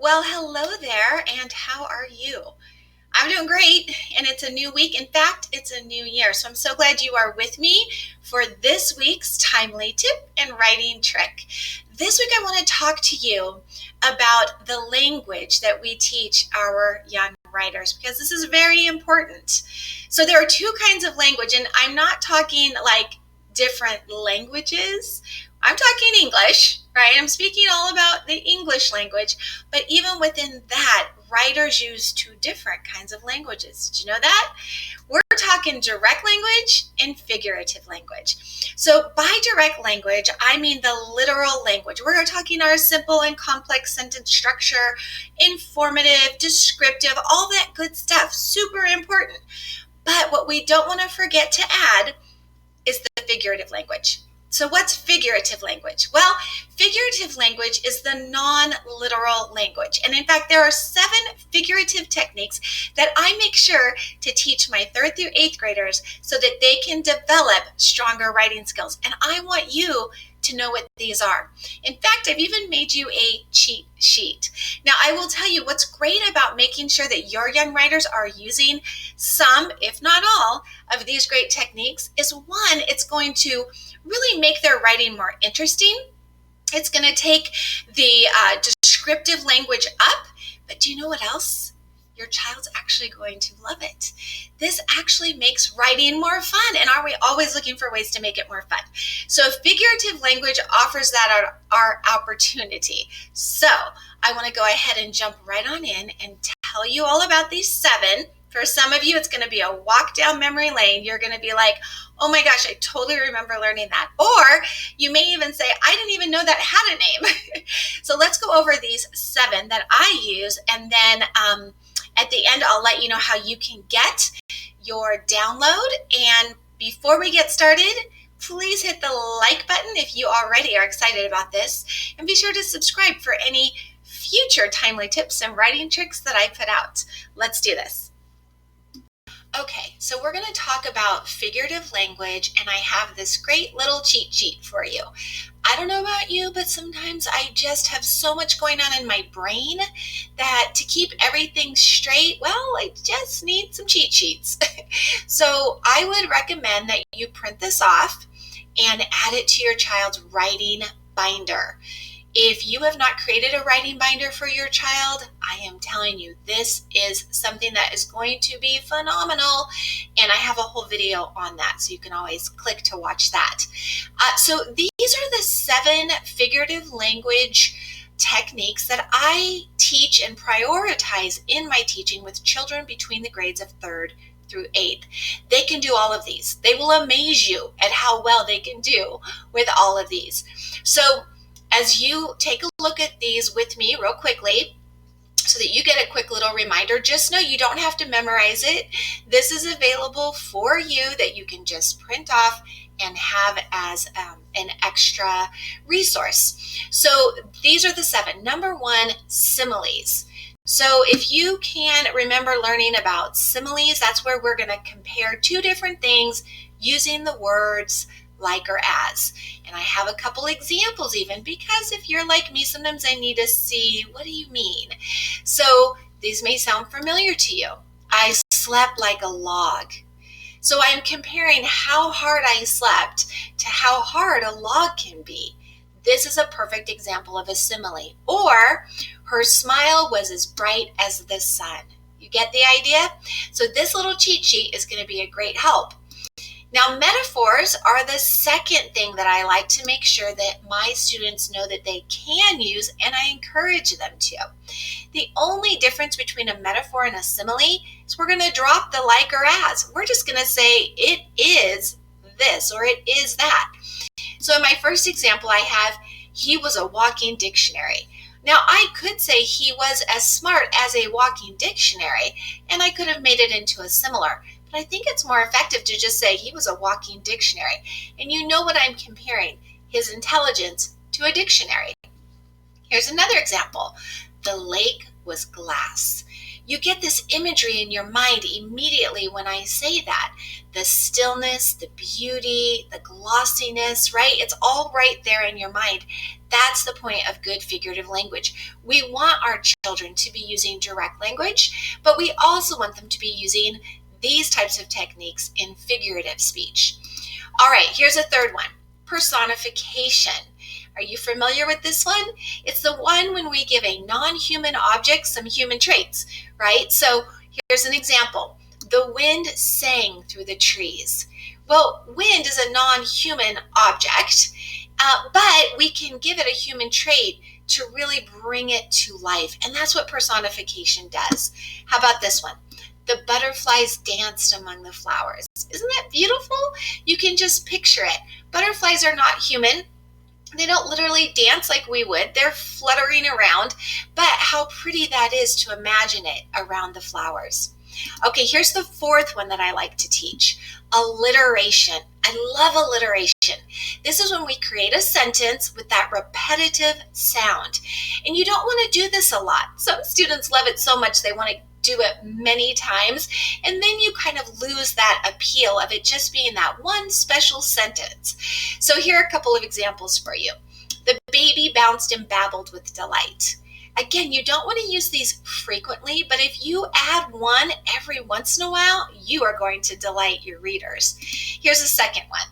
Well, hello there, and how are you? I'm doing great, and it's a new week. In fact, it's a new year. So I'm so glad you are with me for this week's timely tip and writing trick. This week, I want to talk to you about the language that we teach our young writers because this is very important. So there are two kinds of language, and I'm not talking like different languages. I'm talking English, right? I'm speaking all about the English language, but even within that, writers use two different kinds of languages. Did you know that? We're talking direct language and figurative language. So by direct language, I mean the literal language. We're talking our simple and complex sentence structure, informative, descriptive, all that good stuff. Super important. But what we don't want to forget to add is the figurative language. So what's figurative language? Well, figurative language is the non-literal language. And in fact, there are 7 figurative techniques that I make sure to teach my 3rd through 8th graders so that they can develop stronger writing skills. And I want you to know what these are. In fact, I've even made you a cheat sheet. Now, I will tell you what's great about making sure that your young writers are using some, if not all, of these great techniques is one, it's going to really make their writing more interesting. It's going to take the descriptive language up, but do you know what else? Your child's actually going to love it. This actually makes writing more fun. And are we always looking for ways to make it more fun? So figurative language offers that our opportunity. So I want to go ahead and jump right on in and tell you all about these 7. For some of you, it's going to be a walk down memory lane. You're going to be like, oh my gosh, I totally remember learning that. Or you may even say, I didn't even know that had a name. So let's go over these 7 that I use. And then at the end, I'll let you know how you can get your download. And before we get started, please hit the like button if you already are excited about this. And be sure to subscribe for any future timely tips and writing tricks that I put out. Let's do this. Okay, so we're going to talk about figurative language, and I have this great little cheat sheet for you. I don't know about you, but sometimes I just have so much going on in my brain that to keep everything straight, well, I just need some cheat sheets. So I would recommend that you print this off and add it to your child's writing binder. If you have not created a writing binder for your child, I am telling you, this is something that is going to be phenomenal. And I have a whole video on that, so you can always click to watch that. So these are the 7 figurative language techniques that I teach and prioritize in my teaching with children between the grades of 3rd through 8th. They can do all of these. They will amaze you at how well they can do with all of these. So as you take a look at these with me real quickly, so that you get a quick little reminder, just know you don't have to memorize it. This is available for you that you can just print off and have as an extra resource. So these are the 7. Number 1, similes. So if you can remember learning about similes, that's where we're going to compare 2 different things using the words like or as. And I have a couple examples even, because if you're like me, sometimes I need to see, what do you mean? So these may sound familiar to you. I slept like a log. So I'm comparing how hard I slept to how hard a log can be. This is a perfect example of a simile. Or her smile was as bright as the sun. You get the idea? So this little cheat sheet is going to be a great help. Now, metaphors are the second thing that I like to make sure that my students know that they can use, and I encourage them to. The only difference between a metaphor and a simile is we're going to drop the like or as. We're just going to say it is this or it is that. So in my first example, I have, he was a walking dictionary. Now, I could say he was as smart as a walking dictionary, and I could have made it into a similar. But I think it's more effective to just say he was a walking dictionary. And you know what I'm comparing, his intelligence to a dictionary. Here's another example. The lake was glass. You get this imagery in your mind immediately when I say that. The stillness, the beauty, the glossiness, right? It's all right there in your mind. That's the point of good figurative language. We want our children to be using direct language, but we also want them to be using these types of techniques in figurative speech. All right, here's a third one, personification. Are you familiar with this one? It's the one when we give a non-human object some human traits, right? So here's an example. The wind sang through the trees. Well, wind is a non-human object, but we can give it a human trait to really bring it to life. And that's what personification does. How about this one? The butterflies danced among the flowers. Isn't that beautiful? You can just picture it. Butterflies are not human. They don't literally dance like we would. They're fluttering around, but how pretty that is to imagine it around the flowers. Okay, here's the fourth one that I like to teach, alliteration. I love alliteration. This is when we create a sentence with that repetitive sound. And you don't want to do this a lot. Some students love it so much they want to do it many times, and then you kind of lose that appeal of it just being that one special sentence. So here are a couple of examples for you. The baby bounced and babbled with delight. Again, you don't want to use these frequently, but if you add one every once in a while, you are going to delight your readers. Here's a second one.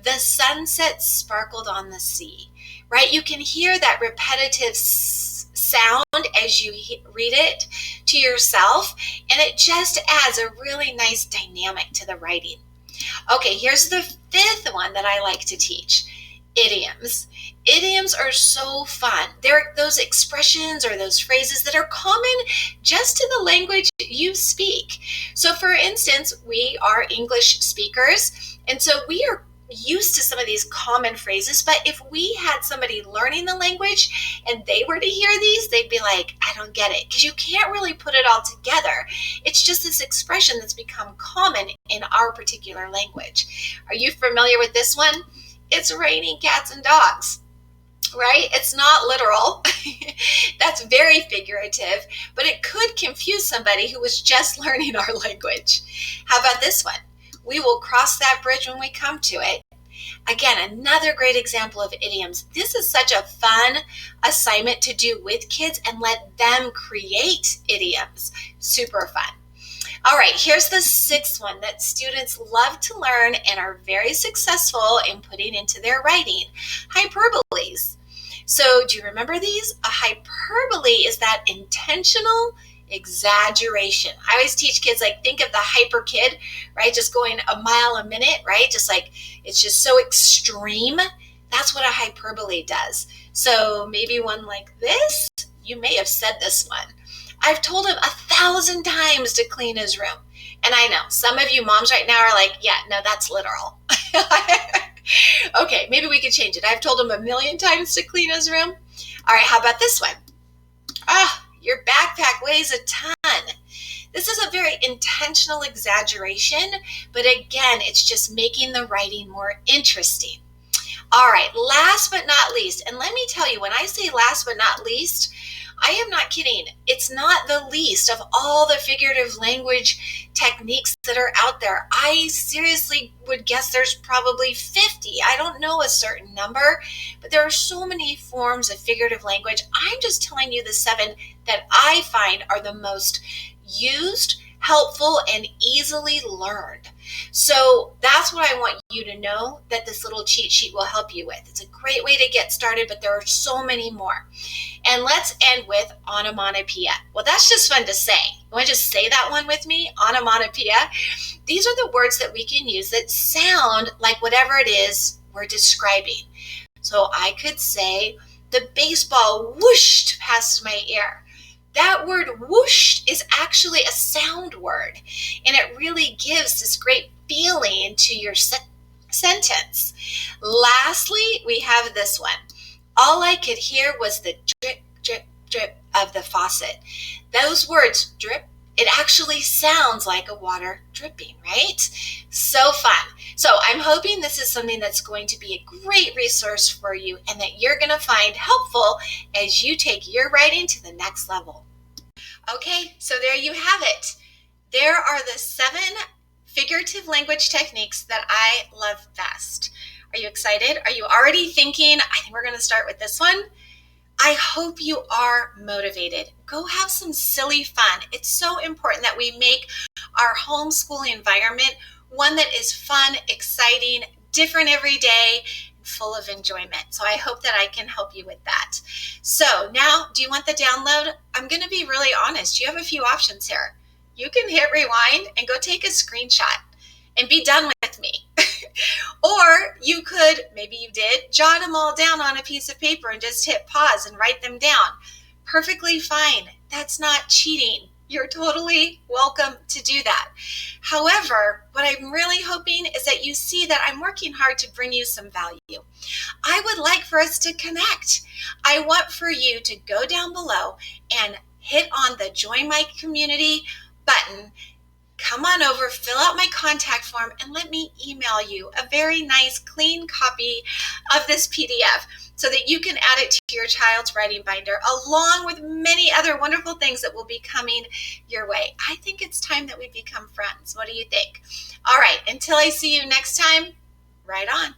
The sunset sparkled on the sea, right? You can hear that repetitive sound as you read it to yourself, and it just adds a really nice dynamic to the writing. Okay, here's the fifth one that I like to teach, idioms. Idioms are so fun. They're those expressions or those phrases that are common just to the language you speak. So for instance, we are English speakers, and so we are used to some of these common phrases, but if we had somebody learning the language and they were to hear these, they'd be like, I don't get it, because you can't really put it all together. It's just this expression that's become common in our particular language. Are you familiar with this one? It's raining cats and dogs, right? It's not literal. That's very figurative, but it could confuse somebody who was just learning our language. How about this one? We will cross that bridge when we come to it. Again, another great example of idioms. This is such a fun assignment to do with kids and let them create idioms. Super fun. All right, here's the sixth one that students love to learn and are very successful in putting into their writing, hyperboles. So do you remember these? A hyperbole is that intentional exaggeration. I always teach kids, like, think of the hyper kid, right? Just going a mile a minute, right? Just like, it's just so extreme. That's what a hyperbole does. So maybe one like this, you may have said this one. I've told him 1,000 times to clean his room. And I know some of you moms right now are like, yeah, no, that's literal. Okay, maybe we could change it. I've told him 1,000,000 times to clean his room. All right, how about this one? Your backpack weighs a ton. This is a very intentional exaggeration, but again, it's just making the writing more interesting. All right, last but not least, and let me tell you, when I say last but not least, I am not kidding. It's not the least of all the figurative language techniques that are out there. I seriously would guess there's probably 50. I don't know a certain number, but there are so many forms of figurative language. I'm just telling you the 7 that I find are the most used, helpful, and easily learned. So that's what I want you to know that this little cheat sheet will help you with. It's a great way to get started, but there are so many more. And let's end with onomatopoeia. Well, that's just fun to say. You want to just say that one with me? Onomatopoeia. These are the words that we can use that sound like whatever it is we're describing. So I could say, the baseball whooshed past my ear. That word whooshed is actually a sound word, and it really gives this great feeling to your sentence. Lastly, we have this one. All I could hear was the drip, drip, drip of the faucet. Those words, drip, it actually sounds like a water dripping, right? So fun. So I'm hoping this is something that's going to be a great resource for you and that you're going to find helpful as you take your writing to the next level. Okay, so there you have it. There are the 7 figurative language techniques that I love best. Are you excited? Are you already thinking, I think we're going to start with this one? I hope you are motivated. Go have some silly fun. It's so important that we make our homeschooling environment one that is fun, exciting, different every day, full of enjoyment. So I hope that I can help you with that. So now, do you want the download? I'm going to be really honest. You have a few options here. You can hit rewind and go take a screenshot and be done with me. Or you could, maybe you did, jot them all down on a piece of paper and just hit pause and write them down. Perfectly fine. That's not cheating. You're totally welcome to do that. However, what I'm really hoping is that you see that I'm working hard to bring you some value. I would like for us to connect. I want for you to go down below and hit on the Join My Community button. Come on over, fill out my contact form, and let me email you a very nice, clean copy of this PDF so that you can add it to your child's writing binder, along with many other wonderful things that will be coming your way. I think it's time that we become friends. What do you think? All right, until I see you next time, write on.